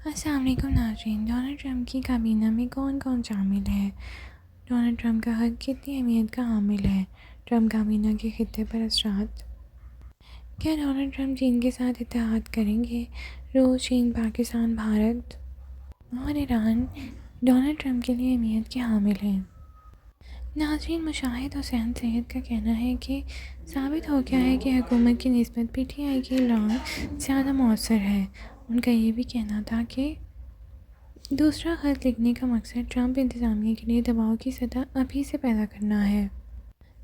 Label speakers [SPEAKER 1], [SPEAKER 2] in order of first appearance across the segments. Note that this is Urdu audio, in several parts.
[SPEAKER 1] السلام علیکم ناظرین، ڈونلڈ ٹرمپ کی کابینہ میں کون کون شامل ہے؟ ڈونلڈ ٹرمپ کا حق کتنی اہمیت کا حامل ہے؟ ٹرمپ کابینہ کے خطے پر اثرات۔ کیا ڈونلڈ ٹرمپ چین کے ساتھ اتحاد کریں گے؟ روس، چین، پاکستان، بھارت اور ایران ڈونلڈ ٹرمپ کے لیے اہمیت کے حامل ہیں۔ ناظرین، مشاہد حسین سید کا کہنا ہے کہ ثابت ہو گیا ہے کہ حکومت کی نسبت پی ٹی آئی کی اعلان زیادہ مؤثر ہے۔ ان کا یہ بھی کہنا تھا کہ دوسرا خط لکھنے کا مقصد ٹرمپ انتظامیہ کے لیے دباؤ کی سطح ابھی سے پیدا کرنا ہے۔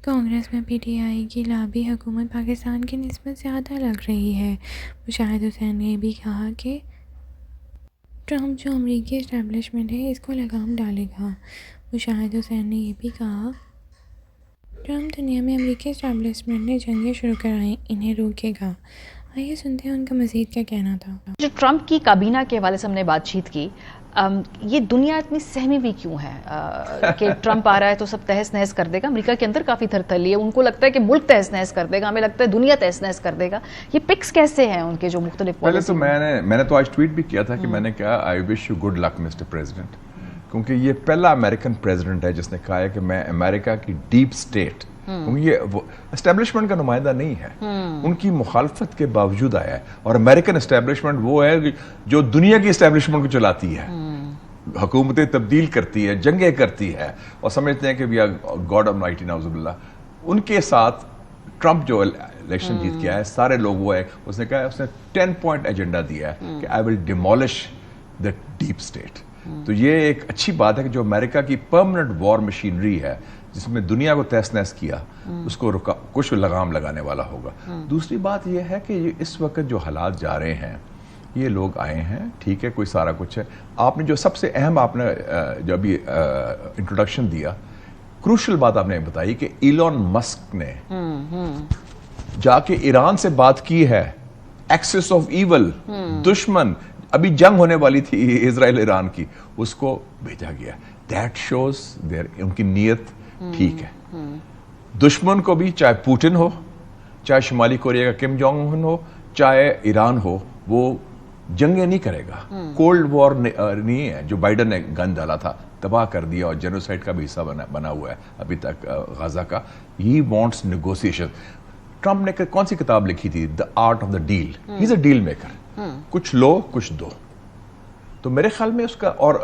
[SPEAKER 1] کانگریس میں پی ٹی آئی کی لابی حکومت پاکستان کی نسبت زیادہ لگ رہی ہے۔ مشاہد حسین نے یہ بھی کہا کہ ٹرمپ جو امریکی اسٹیبلشمنٹ ہے اس کو لگام ڈالے گا۔ مشاہد حسین نے یہ بھی کہا ٹرمپ دنیا میں امریکی اسٹیبلشمنٹ نے جنگیں شروع کرائیں، انہیں روکے گا۔ آئیے سنتے ہیں ان کا مزید کیا کہنا تھا۔
[SPEAKER 2] جو ٹرمپ کی کابینہ کے حوالے سے ہم نے بات چیت کی، یہ دنیا اتنی سہمی ہوئی کیوں ہے کہ ٹرمپ آ رہا ہے تو سب تہس نہس کر دے گا؟ امریکہ کے اندر کافی تھرتھلی ہے، ان کو لگتا ہے کہ ملک تہس نہس کر دے گا، ہمیں لگتا ہے دنیا تہس نہس کر دے گا۔ یہ پکس کیسے ہیں ان کے جو مختلف
[SPEAKER 3] پہلے تو میں نے تو آج ٹویٹ بھی کیا تھا کہ میں نے کہا I wish you good luck mister president, کیونکہ یہ پہلا امریکن پریزیڈنٹ ہے جس نے کہا ہے کہ میں امریکہ کی ڈیپ اسٹیٹ، کیونکہ یہ اسٹیبلشمنٹ کا نمائندہ نہیں ہے، ان کی مخالفت کے باوجود آیا ہے۔ اور امریکن اسٹیبلشمنٹ وہ ہے جو دنیا کی اسٹیبلشمنٹ کو چلاتی ہے، حکومتیں تبدیل کرتی ہے، جنگیں کرتی ہے، اور سمجھتے ہیں کہ وی آر گاڈ آلمائٹی نعوذ باللہ۔ ان کے ساتھ ٹرمپ جو الیکشن جیت کے آیا ہے، سارے لوگ وہ ہے، اس نے کہا اس نے 10 پوائنٹ ایجنڈا دیا ہے کہ آئی ول ڈیمولش دا ڈیپ اسٹیٹ۔ تو یہ ایک اچھی بات ہے کہ جو امریکہ کی پرماننٹ وار مشینری ہے جس میں دنیا کو تہس نہس کیا، اس کو کچھ لگام لگانے والا ہوگا۔ دوسری بات یہ ہے کہ اس وقت جو حالات جا رہے ہیں، یہ لوگ آئے ہیں، ٹھیک ہے، کوئی سارا کچھ ہے۔ آپ نے جو سب سے اہم آپ نے جو ابھی انٹروڈکشن دیا، کروشل بات آپ نے بتائی کہ ایلون مسک نے جا کے ایران سے بات کی ہے، ایکسس آف ایول، دشمن، ابھی جنگ ہونے والی تھی اسرائیل ایران کی، اس کو بھیجا گیا۔ دیٹ شوز ان کی نیت ٹھیک ہے۔ دشمن کو بھی، چاہے پوٹن ہو، چاہے شمالی کوریا کا کم جونگ ان ہو، چاہے ایران ہو، وہ جنگیں نہیں کرے گا۔ کولڈ وار نہیں ہے جو بائیڈن نے گن ڈالا تھا، تباہ کر دیا، اور جینوسائیڈ کا بھی حصہ بنا ہوا ہے ابھی تک غزہ کا۔ He wants negotiation. ٹرمپ نے کون سی کتاب لکھی تھی؟ The art of the deal. He is a deal maker, کچھ لو کچھ دو۔ تو میرے خیال میں اس کا، اور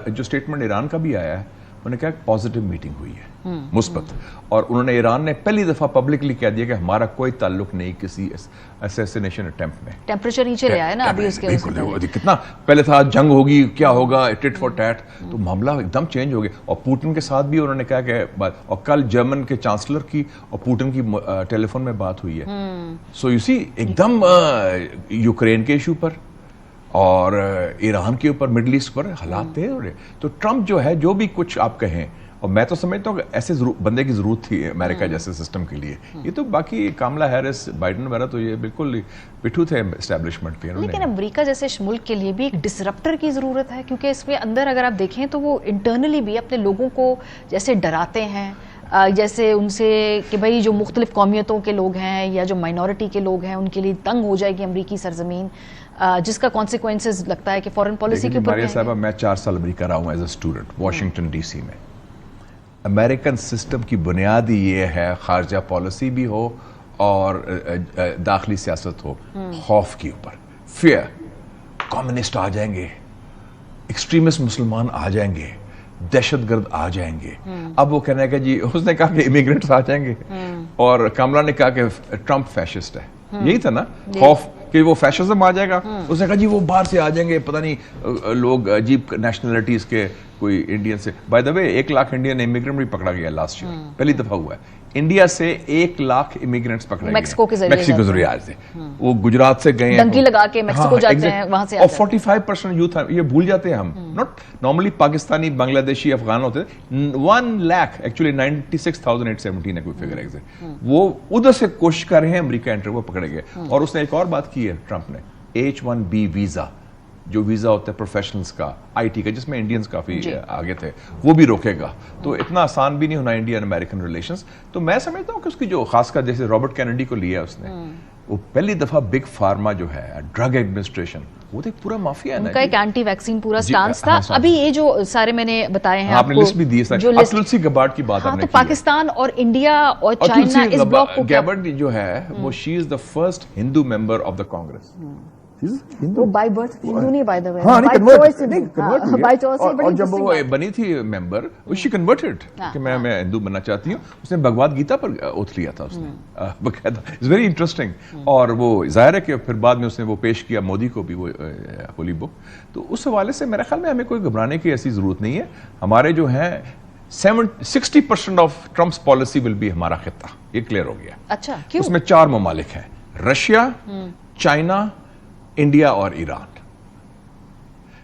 [SPEAKER 3] جو اسٹیٹمنٹ ایران کا بھی آیا ہے، انہوں نے کہا کہ پازیٹیو میٹنگ ہوئی ہے، مثبت، اور انہوں نے ایران نے پہلی دفعہ پبلکلی کہہ دیا کہ ہمارا کوئی تعلق نہیں کسی اسیسینیشن اٹیمپٹ میں۔
[SPEAKER 2] ٹیمپریچر نیچے لے آیا نا ابھی اس کے
[SPEAKER 3] کتنا پہلے تھا جنگ ہوگی، کیا ہوگا، ٹٹ فار ٹیٹ، تو معاملہ ایک دم چینج ہو گیا۔ اور پوٹن کے ساتھ بھی انہوں نے کہا کہ، اور کل جرمن کے چانسلر کی اور پوٹن کی ٹیلی فون میں بات ہوئی ہے۔ سو یو سی، ایک دم یوکرین کے ایشو پر اور ایران کے اوپر، مڈل ایسٹ پر حالات تھے۔ تو ٹرمپ جو ہے، جو بھی کچھ آپ کہیں، اور میں تو سمجھتا ہوں کہ ایسے بندے کی ضرورت تھی امریکہ جیسے سسٹم کے لیے۔ یہ تو باقی کاملا ہیرس، بائیڈن وغیرہ تو یہ بالکل پٹھو تھے اسٹیبلشمنٹ کے۔
[SPEAKER 2] لیکن امریکہ جیسے ملک کے لیے بھی ایک ڈسرپٹر کی ضرورت ہے، کیونکہ اس کے اندر اگر آپ دیکھیں تو وہ انٹرنلی بھی اپنے لوگوں کو جیسے ڈراتے ہیں، جیسے ان سے کہ بھائی جو مختلف قومیتوں کے لوگ ہیں یا جو مائنورٹی کے لوگ ہیں ان کے لیے تنگ ہو جائے گی امریکی سرزمین، جس کا کانسیکوینسز لگتا ہے کہ فورن پالیسی کے اوپر۔
[SPEAKER 3] ماریہ صاحبہ، میں 4 سال امریکہ رہا ہوں as a student Washington D C میں۔ امریکن سسٹم کی بنیاد ہی یہ ہے، خارجہ پالیسی بھی ہو اور داخلی سیاست ہو، خوف کے اوپر، فیئر۔ کمیونسٹ آ جائیں گے، ایکسٹریمسٹ مسلمان آ جائیں گے، دہشت گرد آ جائیں گے۔ اب وہ کہنا ہے کہ جی، اس نے کہا کہ امیگرینٹس آ جائیں گے، اور کاملا نے کہا کہ ٹرمپ فیشسٹ ہے۔ یہی تھا نا خوف کہ وہ فیشزم آ جائے گا۔ اس نے کہا جی وہ باہر سے آ جائیں گے، پتہ نہیں لوگ عجیب نیشنلٹیز کے، کوئی انڈین سے۔ By the way 1 lakh Indian immigrant بھی پکڑا گیا لاسٹ ایئر، پہلی دفعہ ہوا ہے۔ انڈیا سے 1 لاکھ امیگرینٹس پکڑے گئے
[SPEAKER 2] میکسیکو کے
[SPEAKER 3] ذریعے آئے تھے۔ وہ گجرات سے گئے ہیں،
[SPEAKER 2] ڈنکی لگا کے میکسیکو جاتے ہیں، وہاں سے
[SPEAKER 3] اور 45% یوتھ، یہ بھول جاتے ہیں ہم۔ ناٹ نارملی پاکستانی، بنگلہ دیشی، افغان ہوتے ہیں۔ 1 لاکھ ایکچولی 96,817 ہے کوئی فگر ایگزیکٹ۔ وہ ادھر سے کوشش کر رہے ہیں امریکہ انٹر، وہ پکڑے گئے۔ اور اس نے ایک اور بات کی ہے ٹرمپ نے، H1B ویزا، جو ویزا ہوتا ہے پروفیشنلز کا، آئی ٹی کا، جس میں انڈینز کافی آگے تھے، وہ بھی روکے گا۔ تو اتنا آسان بھی نہیں ہونا انڈین امریکن ریلیشنز۔ تو میں سمجھتا ہوں کہ اس کی جو خاص کر جیسے رابرٹ کینیڈی کو لیا اس نے، وہ پہلی دفعہ بگ فارما جو ہے ڈرگ ایڈمنسٹریشن وہ تو ایک پورا مافیا ہے نا.
[SPEAKER 2] ان کا ایک اینٹی ویکسین پورا سٹانس تھا.
[SPEAKER 3] ہاں،
[SPEAKER 2] ابھی یہ جو سارے میں نے بتائے ہیں
[SPEAKER 3] آپ نے لسٹ بھی دی ہے.
[SPEAKER 2] جو
[SPEAKER 3] تلسی گبارڈ کی بات
[SPEAKER 2] ہاں
[SPEAKER 3] آپ نے
[SPEAKER 2] تو
[SPEAKER 3] کی ہے.
[SPEAKER 2] پاکستان اور انڈیا اور
[SPEAKER 3] اور
[SPEAKER 2] چائنا اس بلاک کو
[SPEAKER 3] گیبرڈ جو ہے وہ she is the first Hindu member of the Congress.
[SPEAKER 2] وہ بائی برتھ ہندو نہیں بائی دا وے,
[SPEAKER 3] ہاں
[SPEAKER 2] بائی چوائس.
[SPEAKER 3] اور جب وہ بنی تھی ممبر شی کنورٹڈ کہ میں ہندو بننا چاہتی ہوں. اس نے بھگواد گیتا پر اوتھ لیا تھا اس نے باقاعدہ. It's very interesting. اور وہ ظاہر ہے کہ پھر بعد میں اس نے وہ پیش کیا مودی کو بھی وہ ہولی بک. تو اس حوالے سے میرے خیال میں ہمیں کوئی گھبرانے کی ایسی ضرورت نہیں ہے. ہمارے جو ہیں 60% of Trump's policy will be ہمارا خطہ, یہ کلیئر ہو گیا.
[SPEAKER 2] اچھا کیوں؟
[SPEAKER 3] اس میں 4 ممالک ہیں, رشیا, چائنا, انڈیا اور ایران.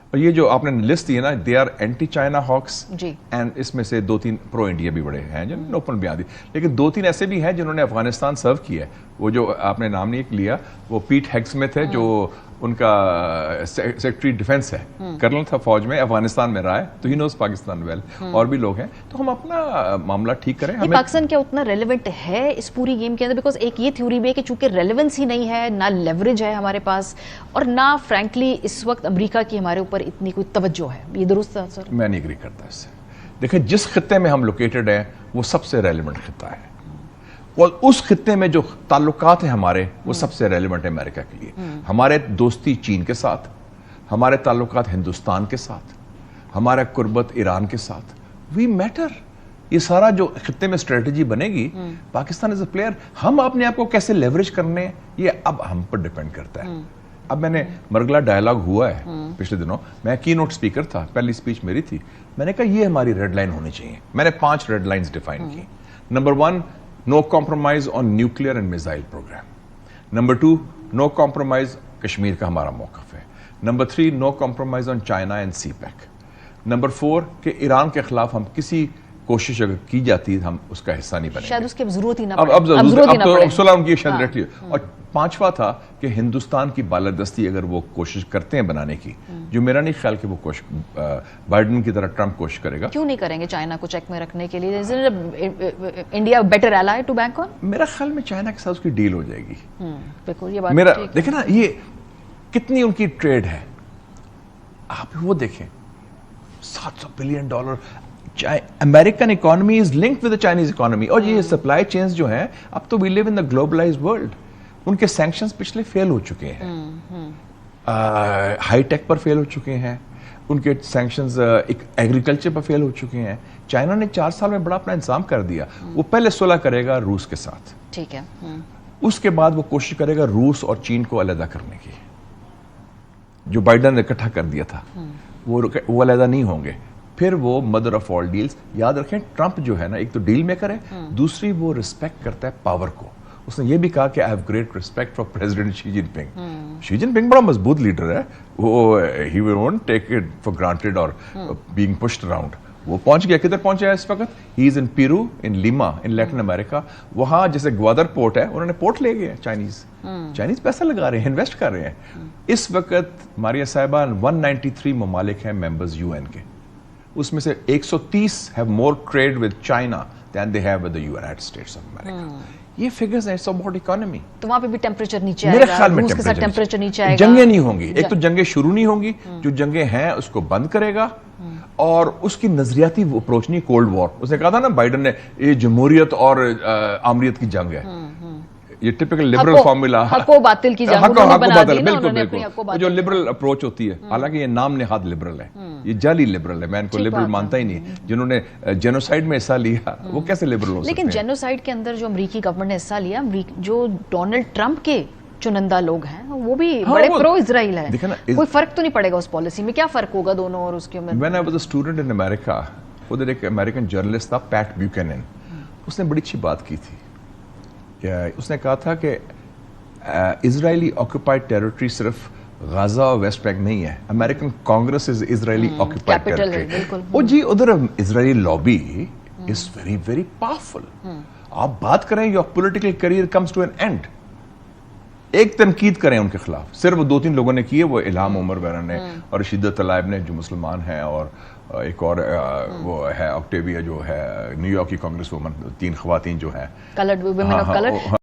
[SPEAKER 3] اور یہ جو آپ نے لسٹ دی ہے نا, they are anti China hawks, and اس میں سے 2-3 پرو انڈیا بھی بڑے ہیں جنہوں نے اوپن بیان دی. لیکن 2-3 ایسے بھی ہیں جنہوں نے افغانستان سرو کیا ہے. وہ جو آپ نے نام نہیں لیا, وہ پیٹ ہیگسمتھ ہے جو ان کا سیکرٹری ڈیفنس ہے, کرنل تھا فوج میں, افغانستان میں رہا ہے, تو ہی نوز پاکستان ویل. اور بھی لوگ ہیں. تو ہم اپنا معاملہ ٹھیک کریں.
[SPEAKER 2] پاکستان کیا اتنا ریلیونٹ ہے اس پوری گیم کے اندر؟ بیکاز ایک یہ تھیوری بھی ہے کہ چونکہ ریلیونس ہی نہیں ہے, نہ لیوریج ہے ہمارے پاس, اور نہ فرینکلی اس وقت امریکہ کی ہمارے اوپر اتنی کوئی توجہ ہے. یہ درست ہے سر؟
[SPEAKER 3] میں نہیں ایگری کرتا اس سے. دیکھیں جس خطے میں ہم لوکیٹڈ ہیں وہ سب سے ریلیونٹ خطہ ہے, اور اس خطے میں جو تعلقات ہیں ہمارے وہ سب سے ریلیونٹ ہے امریکہ کے لیے. ہمارے دوستی چین کے ساتھ, ہمارے تعلقات ہندوستان کے ساتھ, ہمارا قربت ایران کے ساتھ, وی میٹر. یہ سارا جو خطے میں اسٹریٹجی بنے گی, پاکستان از اے پلیئر. ہم اپنے آپ کو کیسے لیوریج کرنے, یہ اب ہم پر ڈیپینڈ کرتا ہے. اب میں نے مرگلا ڈائلاگ ہوا ہے پچھلے دنوں, میں کی نوٹ اسپیکر تھا, پہلی اسپیچ میری تھی. میں نے کہا یہ ہماری ریڈ لائن ہونی چاہیے. میں نے 5 ریڈ لائنز ڈیفائن کی. Number 1, no compromise on nuclear and missile program. Number 2, no compromise Kashmir کا ہمارا موقف ہے. Number 3, no compromise on China and CPEC. Number 4, کہ ایران کے خلاف ہم کسی کوشش اگر کی جاتی ہم اس کا حصہ نہیں بنیں گے.
[SPEAKER 2] شاید اس کی ضرورت ہی نہ
[SPEAKER 3] پڑے. اب تو صلح ان کی شاید رکھ لی. اور 5واں تھا کہ ہندوستان کی بالادستی اگر وہ کوشش کرتے ہیں بنانے کی, جو میرا نہیں خیال کہ وہ کوشش بائیڈن کی طرح ٹرمپ کوشش کرے گا.
[SPEAKER 2] کیوں نہیں کریں گے چائنا کو چیک میں رکھنے کے لیے؟ India better ally to bank on? میرا
[SPEAKER 3] خیال میں چائنا کے ساتھ اس کی ڈیل ہو جائے گی.
[SPEAKER 2] بالکل یہ بات
[SPEAKER 3] میرا دیکھیں نا, یہ کتنی ان کی ٹریڈ ہے, آپ وہ دیکھیں, $700 billion. American economy is linked with Chinese economy. اور یہ سپلائی چینز جو ہیں, اب تو وی لیو ان دا گلوبلائزڈ ورلڈ. ان کے سینکشنز پچھلے فیل ہو چکے ہیں, ہائی ٹیک پر فیل ہو چکے ہیں, ان کے سینکشنز ایگریکلچر پر فیل ہو چکے ہیں. چائنا نے 4 سال میں بڑا اپنا انتظام کر دیا. وہ پہلے صلح کرے گا روس کے ساتھ,
[SPEAKER 2] ٹھیک ہے,
[SPEAKER 3] اس کے بعد وہ کوشش کرے گا روس اور چین کو علیحدہ کرنے کی. جو بائیڈن نے اکٹھا کر دیا تھا وہ علیحدہ نہیں ہوں گے. پھر وہ مدر آف آل ڈیلز. یاد رکھیں ٹرمپ جو ہے نا, ایک تو ڈیل میکر ہے, دوسری وہ رسپیکٹ کرتا ہے پاور کو. اس نے یہ بھی کہا کہ I have great respect for president Xi Jinping. شی جن پنگ بڑا مضبوط لیڈر ہے, وہ he will not take it for granted اور بینگ پشڈ اراؤنڈ. وہ پہنچ گیا, کدھر پہنچا ہے اس وقت؟ He is in Peru, in Lima, in Latin America. وہاں جیسے گوادر پورٹ ہے, انہوں نے پورٹ لے گئے. چائنیز پیسہ لگا رہے ہیں, انویسٹ کر رہے ہیں. اس وقت ماریا صاحبہ 193 ممالک ہیں ممبرز UN کے, اس میں سے 130 have more trade with China than they have with the United States of America. یہ figures ہیں, it's about economy.
[SPEAKER 2] تو وہاں پہ بھی ٹیمپریچر نیچے آئے گا, روس کے ساتھ ٹیمپریچر نیچے آئے گا.
[SPEAKER 3] جنگیں نہیں ہوں گی, ایک تو جنگیں شروع نہیں ہوں گی, جو جنگیں ہیں اس کو بند کرے گا. اور اس کی نظریاتی اپروچ نہیں, کولڈ وار. اس نے کہا تھا نا بائیڈن نے, یہ جمہوریت اور آمریت کی جنگ ہے. یہ ٹپیکل لبرل فارمولا,
[SPEAKER 2] حق و باطل کی جنگ انہوں نے بنا دی نا, انہوں نے اپنی حق و باطل.
[SPEAKER 3] جو لبرل اپروچ ہوتی ہے, حالانکہ یہ نام نہاد لبرل ہے, یہ جعلی لبرل ہے. میں ان کو لبرل مانتا ہی نہیں. جنہوں نے جینوسائیڈ میں حصہ لیا وہ کیسے لبرل ہو سکتے ہیں؟
[SPEAKER 2] لیکن جینوسائیڈ کے اندر جو امریکی گورنمنٹ نے حصہ لیا, جو ڈونلڈ ٹرمپ کے چنندہ لوگ ہیں وہ بھی بڑے پرو اسرائیل ہیں. کوئی فرق تو نہیں پڑے گا اس پالیسی میں؟ کیا فرق ہوگا دونوں اور اس کے میں؟
[SPEAKER 3] When I was a student in America, ادھر ایک امریکن جرنلسٹ تھا پیٹ بیوکینن, اس نے بڑی اچھی بات کی تھی. اس نے کہا تھا کہ اسرائیلی آکوپائڈ ٹیریٹری صرف غازہ اور ویسٹ بینک نہیں ہے, American Congress is Israeli occupied territory. او جی, ادھر Israeli lobby is very very powerful. آپ بات کریں, your political career comes to an end. ایک تنقید کریں ان کے خلاف, صرف 2-3 لوگوں نے کی ہے, وہ الہام عمر ویرا نے اور رشیدہ طلائب نے جو مسلمان ہیں, اور ایک اور وہ ہے آکٹیویا جو ہے نیو یارک کی کانگریس وومن, 3 خواتین جو ہیں,
[SPEAKER 2] کلرڈ ویمن آف کلر.